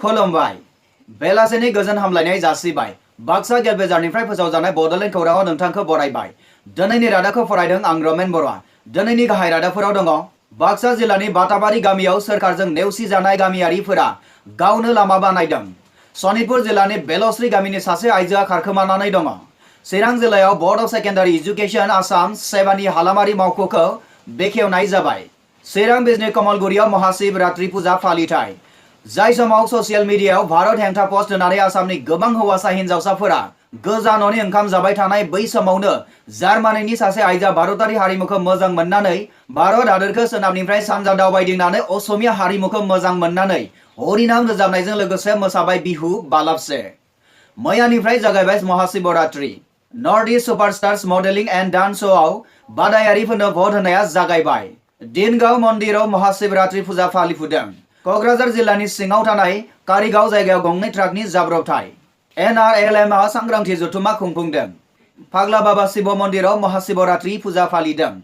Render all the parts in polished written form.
खुलुमबाय बेलासेनि गोजोन हामलायनाय जासिबाय बाक्सा गेटबेजारनिफ्राय फोसावजानाय बड'लेण्ड खौराङाव नोंथांखौ बरायबाय। दिनैनि रादाबखौ फरायदों आं रमेन बर'आ। दिनैनि गाहाय रादाबफोराव दङ बाक्सा जिल्लानि बाताबारि गामियाव सोरखारजों नेवसिजानाय गामियारिफोरा गावनो लामा बानायदों। सनितपुर जिल्लानि बेलश्री गामिनि सासे आइजोआ खारखोमानानै दङ। चिरां जिल्लायाव board of secondary education Assam सेबानि हालामारि मावख'खौ बेखेवनाय जाबाय। चिरां बिजनी कमलगुरियाव महाशिवरात्रि फुजा फालिथाय जाय समाव ससियेल मिडियायाव भारत हेंथा पोस्ट होनानै आसामनि गोबां हौवासा हिनजावसाफोरा गोजा न'नि ओंखाम जाबाय थानाय बै समावनो जार्मानिनि सासे आइजोआ भारतारि हारिमुखौ मोजां मोननानै भारत हादोरखौ सोनाबनिफ्राय सानजा दावबायदिंनानै असमिया हारिमुखौ मोजां मोननानै हरिनाम रोजाबनायजों लोगोसे मोसाबाय बिहु बालाबसे। मैयानिफ्राय जागायबाय Mahashivratri. North east superstars modelling and dance श'आव बादायारिफोरनो भट होनाया जागायबाय। दिनगाव मन्दिराव महाशिवरात्रि फुजा फालिफुदों। क'क्राझार जिल्लानि सिङाव थानाय कारिगाव जायगायाव गंनै ट्राकनि जाब्रबथाय। NRLM आ सांग्रांथि जथुमा खुंफुंदों। फाग्ला बाबा शिव मन्दिराव महाशिवरात्रि फुजा फालिदों।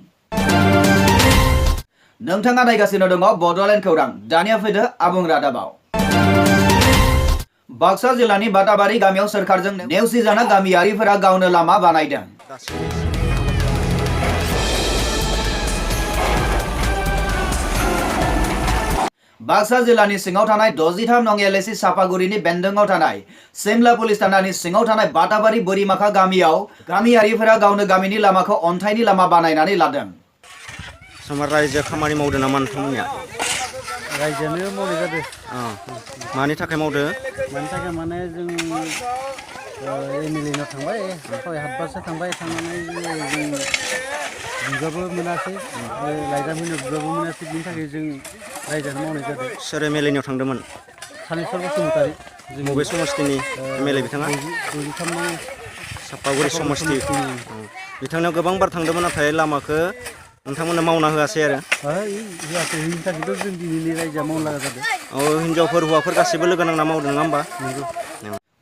नोंथाङा नायगासिनो दङ बड'लेण्ड खौरां। दानिया फैदो आबुं रादाबाव। बाक्सा जिल्लानि बाताबारि गामियाव सोरखारजों नेवसिजानाय गामियारिफोरा गावनो लामा बानायदों। बाक्सा जिल्लानि सिङाव थानाय 63 नं LAC सापागुरिनि बेन्दोङाव थानाय सिमला पुलिस थानानि सिङाव थानाय बाताबारि बोरिमाखा गामियाव गामियारिफोरा गावनो गामिनि लामाखौ अन्थाइनि लामा बानायनानै लादों। समार रायजो खामानि मावदों नामा नोंथांमोननिया? रायजोआनो मावनाय जादों। मानि थाखाय मावदो? मानि थाखाय माने जों MLA नाव थांबाय 6-7 बारसो थांबाय। थांनानै जों बिबाबो मोनासै, लाइजाम होनो बिबाबो मोनासै। बिनि थाखाय जों रायजोआनो मावनाय जादों। सोर MLA नाव थांदोंमोन? सानेश्वर बसुमतारी। बबे समस्तिनि MLA बिथाङा? 23 नं सापागुरि समस्ति। बिथांनाव गोबां बार थांदोंमोन, नाथाय लामाखौ नोंथांमोननो मावना होआसै आरो। होआसै, बेनि थाखायथ' जों दिनैनि रायजोआ मावनो लागा जादों। हिनजावफोर हौवाफोर गासैबो लोगो नांना मावदों नङा होमबा? नंगौ।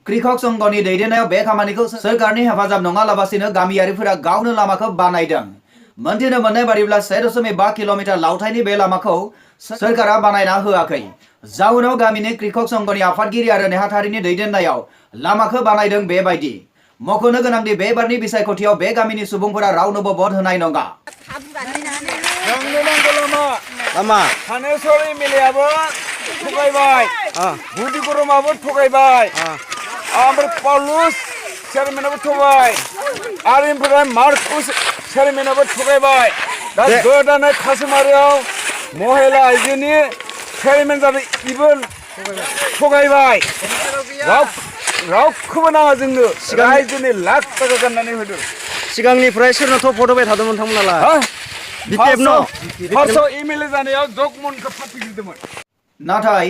कृषक संघनि दैदेननायाव बे खामानिखौ सोरखारनि हेफाजाब नङालाबासिनो गामियारिफोरा गावनो लामाखौ बानायदों। मोनथिनो मोननाय बादिब्ला 1.5 किल'मिटार लावथायनि बे लामाखौ सोरखारा बानायना होआखै। जाउनाव गामिनि कृषक संघनि आफादगिरि आरो नेहाथारिनि दैदेननायाव लामाखौ बानायदों बेबायदि। मख'नो गोनांदि बे बारनि बिसायख'थियाव बे गामिनि सुबुंफोरा रावनोबो भट होनाय नङा। जोंनो नांगौ लामा। सानेश्वर MLA-आबो थगायबाय, बुदि बरमाबो थगायबाय, ओमफ्राय पाउलुस चेयारमेनाबो थगायबाय, आरो ओमफ्राय मार्कस चेयारमेनाबो थगायबाय। दा गोदानै खासिमारियाव महिला आइजोनि चेयारमेन जादों, इबो थगायबाय। रावखौबो नाङा जोंनो, रायजोनि लाख थाखा गाननानै होदों। सिगांनिफ्राय सोरनोथ' भट होबाय थादोंमोन नोंथांमोनालाय? फार्स्टआव MLA जानायाव जगमनखौ फाथिग्रोदोंमोन। नाथाय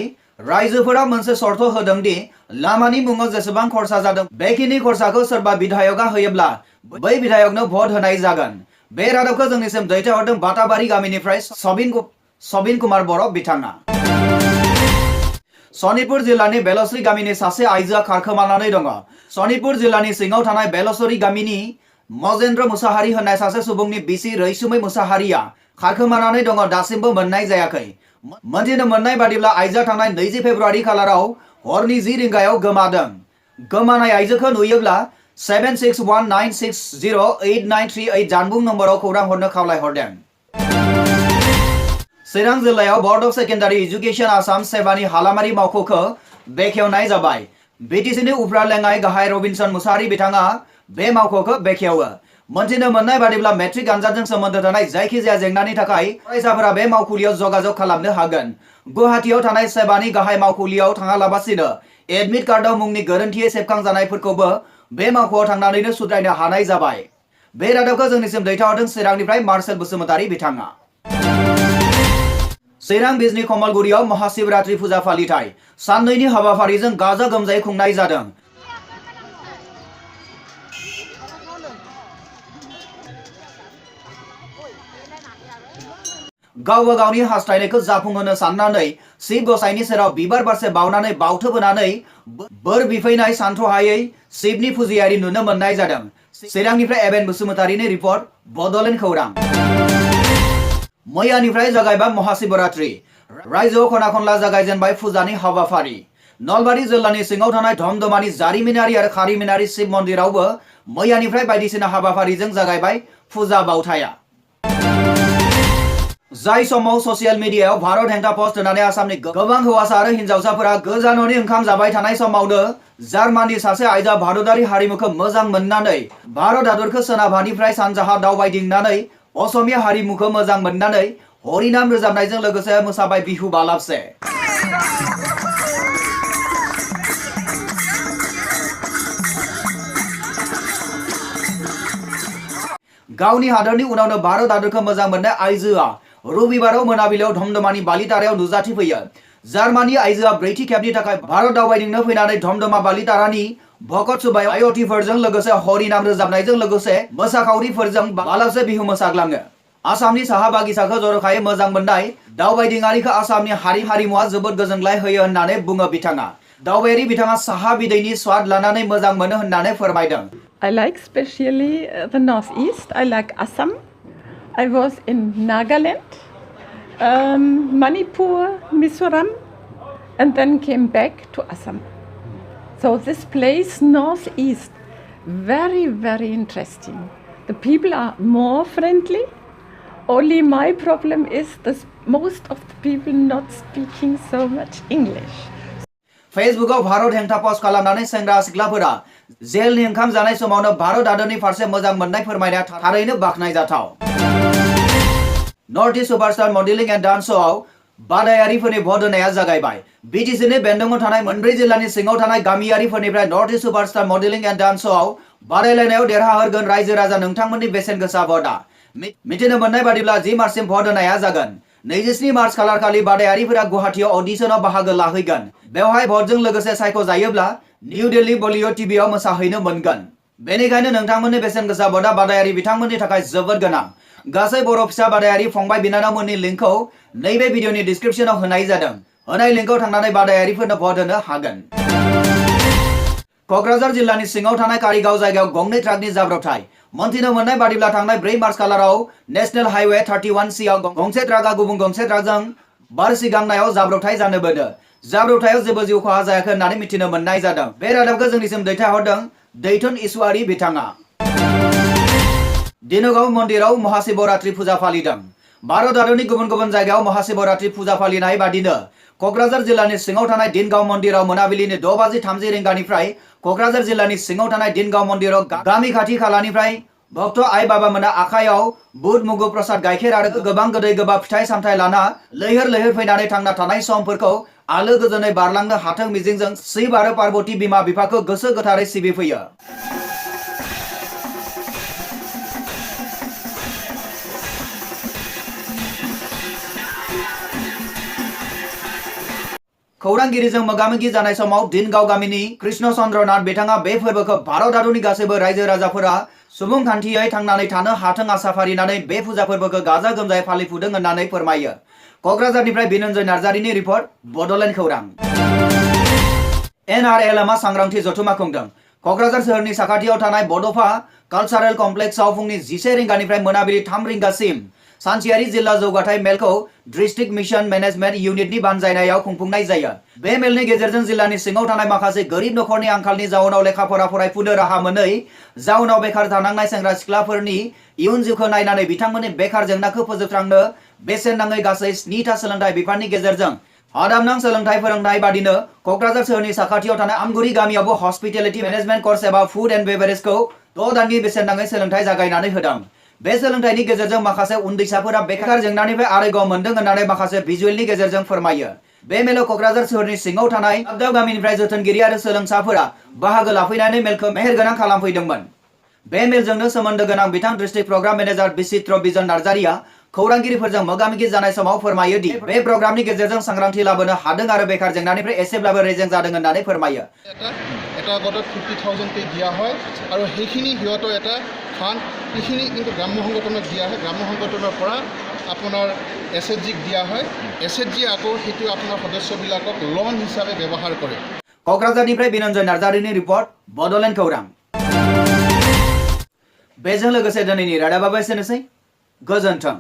रायजोफोरा मोनसे सर्त होदों दि लामानि मुङाव जेसेबां खरसा जादों बेखिनि खरसाखौ सोरबा बिधायकआ होयोब्ला बै बिधायकनो भट होनाय जागोन। बे रादाबखौ जोंनिसिम दैथायहरदों बाताबारि गामिनिफ्राय सबिन कुमार बर' बिथाङा। सनितपुर जिल्लानि बेलश्री गामिनि सासे आइजोआ खारखोमानानै दङ। सनितपुर जिल्लानि सिङाव थानाय बेलश्री गामिनि मजेन्द्र मुसाहारि होननाय सासे सुबुंनि बिसि रैसुमै मुसाहारिया खारखोमानानै दङ, दासिमबो मोननाय जायाखै। मोनथिनो मोननाय बादिब्ला आइजोआ थांनाय 20 फेब्रुवारि खालाराव हरनि 10 रिंगायाव गोमादों। गोमानाय आइजोखौ नुयोब्ला 7619608938 जानबुं नम्बराव खौरां हरनो खावलायहरदों। चिरां जिल्लायाव board of secondary education Assam सेबानि हालामारि मावख'खौ बेखेवनाय जाबाय। BTC-नि उफ्रा लेङाइ गाहाय रबिनसन मुसाहारि बिथाङा बे मावख'खौ बेखेवो। मोनथिनो मोननाय बादिब्ला मेट्रिक आनजादजों सोमोन्दो थानाय जायखिजाया जेंनानि थाखाय फरायसाफोरा बे मावखुलियाव जगाजग खालामनो हागोन। गुवाहाटीयाव थानाय सेबानि गाहाय मावखुलियाव थाङालाबासिनो एडमिट कार्डआव मुंनि गोरोन्थियै सेबखांजानायफोरखौबो बे मावख'आव थांनानैनो सुद्रायनो हानाय जाबाय। बे रादाबखौ जोंनिसिम दैथायहरदों चिरांनिफ्राय मार्सेल बसुमतारी बिथाङा। चिरां बिजनी कमलगुरियाव महाशिवरात्रि फुजा फालिथाय साननैनि हाबाफारिजों गाजा गोमजायै खुंनाय जादों। गावबा गावनि हास्थायनायखौ जाफुंहोनो साननानै शिब गसाइनि सेराव बिबार बारसे बावनानै बावथो बोनानै बोर बिफैनाय सानथ्रहायै शिबनि फुजियारि नुनो मोननाय जादों। चिरांनिफ्राय एबेन बसुमतारीनि रिपर्ट, बड'लेण्ड खौरां। मैयानिफ्राय जागायबाय महाशिवरात्रि। रायजोआव खना खनला जागायजेनबाय फुजानि हाबाफारि। नलबारि जिल्लानि सिङाव थानाय धमधमानि जारिमिनारि आरो खारिमिनारि शिब मन्दिरावबो मैयानिफ्राय बायदिसिना हाबाफारिजों जागायबाय फुजा बावथाया। जाय समाव ससियेल मिडियायाव भारत हेंथा पस्ट होनानै आसामनि गोबां हौवासा आरो हिन्जावसाफोरा गोजाननि ओंखाम जाबाय थानाय समावनो जार्माननि सासे आइजोआ भारतारि हारिमुखौ मोजां मोननानै भारत हादरखौ सोनाबहानिफ्राय सानजाहा दावबायदिंनानै असमिया हारिमुखौ मोजां मोननानै हरिनाम रोजाबनायजों लोगोसे मोसाबाय बिहु बालाबसे। गावनि हादरनि उनावनो भारत हादरखौ मोजां मोननाय आइजोआ रबिबाराव मोनाबिलियाव धमधमानि बालितारायाव नुजाथिफैयो। जार्मानि आइजोआ ब्रैथि खेबनि थाखाय भारत दावबायदिंनो फैनानै धमधमा बालितारानि भकत सुबाय आयतिफोरजों लोगोसे हरिनाम रोजाबनायजों लोगोसे मोसाखावरिफोरजों बालाबसे बिहु मोसाग्लाङो। आसामनि साहा बागिसाखौ जर'खायै मोजां मोननाय दावबायदिङारिखौ आसामनि हारिमुआ जोबोद गोजोनग्लाय होयो होननानै बुङो बिथाङा। दावबायारि बिथाङा साहा बिदैनि स्वाद लानानै मोजां मोनो होननानै फोरमायदों। I like especially the northeast. I like Assam. I was in Nagaland, Manipur, Mizoram, and then came back to Assam. So this place, northeast, very, very interesting. The people are more friendly. Only my problem is that most of the people not speaking so much English. फेसबुकआव भारत हेंथा post खालामनानै सेंग्रा सिख्लाफोरा जेलनि ओंखाम जानाय समावनो भारत हादरनि फारसे मोजां मोननाय फोरमायनाया थारैनो बाखनायजाथाव। North east superstar modelling and dance श'आव बादायारिफोरनि भट होनाया जागायबाय। बिटिसिनि बेन्दोंआव थानाय मोनब्रै जिल्लानि सिङाव थानाय गामियारिफोरनिफ्राय north east superstar modelling and dance श'आव बादायलायनायाव देरहाहोगोन रायजो राजा नोंथांमोननि बेसेन गोसा भटआ। मिथिनो मोननाय बादिब्ला 10 मार्चसिम भट होनाया जागोन। 27 मार्च खालारखालि बादायारिफोरा गुवाहाटीआव अडिशनाव बाहागो लाहैगोन। बेवहाय भटजों लोगोसे सायख'जायोब्ला निउ दिल्ली बलिउड टिभिआव मोसाहैनो मोनगोन। बेनिखायनो नोंथांमोननि बेसेन गोसा भटआ बादायारि बिथांमोननि थाखाय जोबोद गोनां। गासै बर' फिसा बादायारि फंबाय बिनानावमोननि लिंकखौ नैबे भिडिअनि डिस्क्रिप्शनाव होनाय जादों। होनाय लिंकआव थांनानै बादायारिफोरनो भट होनो हागोन। क'क्राझार जिल्लानि सिङाव थानाय कारिगाव जायगायाव गंनै ट्राकनि जाब्रबथाय। मोनथिनो मोननाय बादिब्ला थांनाय 4 मार्च खालाराव नेशनेल हाइवे 31C आव गंसे ट्राकआ गुबुन गंसे ट्राकजों बारसिगांनायाव जाब्रबथाय जानो मोनो। जाब्रबथायाव जेबो जिउ खहा जायाखै होननानै मिथिनो मोननाय जादों। बे रादाबखौ जोंनिसिम दैथायहरदों दैथुन इसवारि बिथाङा। दिनगाव मन्दिराव महाशिवरात्रि फुजा फालिदों। भारत हादरनि गुबुन गुबुन जायगायाव महाशिवरात्रि फुजा फालिनाय बादिनो क'क्राझार जिल्लानि सिङाव थानाय दिनगाव मन्दिराव मोनाबिलिनि 6:30 रिंगानिफ्राय क'क्राझार जिल्लानि सिङाव थानाय दिनगाव मन्दिराव गामि खाथि खालानिफ्राय भक्त आइ बाबामोना आखायाव बुट मुगु प्रसाद गाइखेर आरो गोबां गोदै गोबाब फिथाइ सामथाइ लाना लैहोर लैहोर फैनानै थांना थानाय समफोरखौ आलो गोजोनै बारलांनो हाथों मिजिंजों शिव आरो पार्वती बिमा बिफाखौ गोसो गोथारै सिबिफैयो। खौरांगिरिजों मोगा-मोगि जानाय समाव दिनगाव गामिनि कृष्ण चन्द्र नाथ बिथाङा बे फोरबोखौ भारत हादरनि गासैबो रायजो राजाफोरा सुबुंखान्थियै थांनानै थानो हाथों आसा फारिनानै बे फुजा फोरबोखौ गाजा गोमजायै फालिफुदों होननानै फोरमायो। क'क्राझारनिफ्राय बिनन्जय नार्जारिनि रिपर्ट, बड'लेण्ड खौरां। NRLMआ सांग्रांथि जथुमा खुंदों। क'क्राझार सोहोरनि साखाथियाव थानाय बड'फा कालचारेल कमप्लेक्सआव फुंनि 11 रिंगानिफ्राय मोनाबिलि 3 रिंगासिम सानसेयारि जिल्ला जौगाथाय मेलखौ डिस्ट्रिक्ट मिशन मेनेजमेन्ट इउनिटनि बानजायनायाव खुंफुंनाय जायो। बे मेलनि गेजेरजों जिल्लानि सिङाव थानाय माखासे गोरिब नखरनि आंखालनि जाउनाव लेखा फरा फरायफुनो राहा मोनै जाउनाव बेखार थानांनाय सेंग्रा सिख्लाफोरनि इयुन जिउखौ नायनानै बिथांमोननि बेखार जेंनाखौ फोजोबस्रांनो बेसेन नाङै गासै 7था सोलोंथाइ बिफाननि गेजेरजों हादाबनां सोलोंथाइ फोरोंनाय बादिनो क'क्राझार सोहोरनि साखाथियाव थानाय आमगुरि गामियावबो हस्पिटेलिटी मेनेजमेन्ट कर्स एबा फुड एन्ड बेभारेजखौ 6 दाननि बेसेन नाङै सोलोंथाइ जागायनानै होदों। बे सोलोंथाइनि गेजेरजों माखासे उन्दैसाफोरा बेखार जेंनानिफ्राय आरोग्य मोनदों होननानै माखासे भिजुएलनि गेजेरजों फोरमायो। बे मेलाव क'क्राझार सोहोरनि सिङाव थानाय दाब गामिनिफ्राय जोथोनगिरि आरो सोलोंसाफोरा बाहागो लाफैनानै मेलखौ मेहेरगोनां खालामफैदोंमोन। बे मेलजोंनो सोमोन्दो गोनां बिथां डिस्ट्रिक्ट प्रग्राम मेनेजार बिचित्र बिजन नार्जारिया खौरांगिरिफोरजों मोगा-मोगि जानाय समाव फोरमायो दि बे प्रग्रामनि गेजेरजों सांग्रांथि लाबोनो हादों आरो बेखार जेंनानिफ्राय एसेब्लाबो रेजें जादों होननानै फोरमायो। এটা আগতে 50,000 দিয়া হয় আৰু সেইখিনি হিয়তো এটা ফান্ড এইখিনি কিন্তু গ্ৰাম্য সংগঠনক দিয়া হয়। গ্ৰাম্য সংগঠনৰ পৰা আপোনাৰ SHGক দিয়া হয়। SHG আকৌ সেইটো আপোনাৰ সদস্যবিলাকক লোন হিচাপে ব্যৱহাৰ কৰে। क'क्राझारनिफ्राय बिनन्जय नार्जारिनि रिपर्ट, बड'लेण्ड खौरां। बेजों लोगोसे दिनैनि रादाबाबो एसेनोसै। गोजोन्थों।